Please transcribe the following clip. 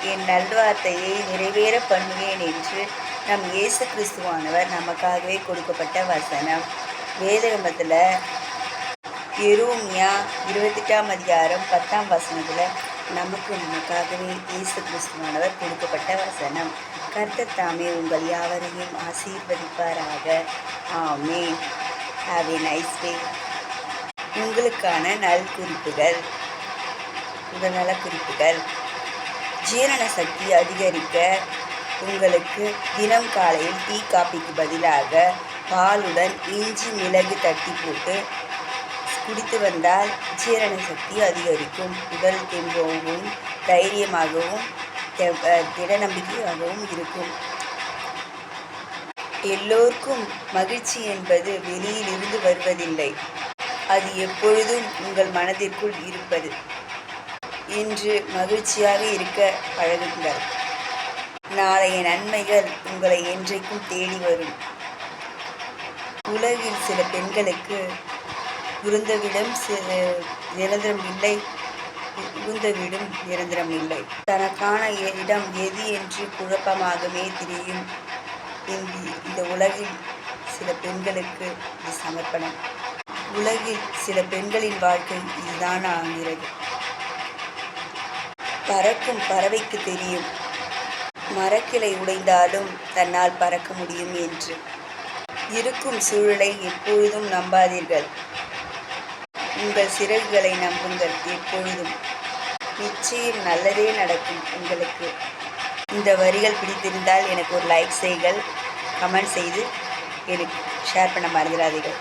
என் நல்வார்த்தையை நிறைவேற பண்ணுவேன் என்று நம் இயேசு கிறிஸ்துவானவர் நமக்காகவே கொடுக்கப்பட்ட வசனம். வேதகமத்தில் எரேமியா 28ஆம் அதிகாரம் 10ஆம் வசனத்தில் நமக்காகவே இயேசு கிறிஸ்துவானவர் கொடுக்கப்பட்ட வசனம். கர்த்தர் தாமே உங்கள் யாவரையும் ஆசீர்வதிப்பாராக. ஆமென். Have a nice day. உங்களுக்கான நல்குறிப்புகள், உடல்நல குறிப்புகள். ஜீரண சக்தி அதிகரிக்க உங்களுக்கு தினம் காலையில் டீ காபிக்கு பதிலாக பாலுடன் இஞ்சி மிளகு தட்டி போட்டு குடித்து வந்தால் ஜீரண சக்தி அதிகரிக்கும். உடல் தெம்பாகவும் தைரியமாகவும் திட நம்பிக்கையாகவும் இருக்கும். எல்லோருக்கும் மகிழ்ச்சி என்பது வெளியிலிருந்து வருவதில்லை, அது எப்பொழுதும் உங்கள் மனதிற்குள் இருப்பது. இன்று மகிழ்ச்சியாக இருக்க பழகுங்கள். நாளைய நன்மைகள் உங்களை என்றைக்கும் தேடி வரும். உலகில் சில பெண்களுக்கு இருந்தவிடம் நிரந்தரம் இல்லை, இருந்தவிடும் நிரந்தரம் இல்லை. தனக்கான இடம் எது என்று குழப்பமாகவே தெரியும். இந்த உலகில் சில பெண்களுக்கு இது சமர்ப்பணம். உலகில் சில பெண்களின் வாழ்க்கை இதுதான் ஆகிறது. பறக்கும் பறவைக்கு தெரியும் மரக்கிளை உடைந்தாலும் தன்னால் பறக்க முடியும் என்று. இருக்கும் சூழலை எப்பொழுதும் நம்பாதீர்கள், உங்கள் சிறகுகளை நம்புங்கள். எப்பொழுதும் நிச்சயம் நல்லதே நடக்கும் உங்களுக்கு. இந்த வரிகள் பிடித்திருந்தால் எனக்கு ஒரு லைக் செய்யுங்கள், கமெண்ட் செய்து எனக்கு ஷேர் பண்ண மறந்துடாதீர்கள்.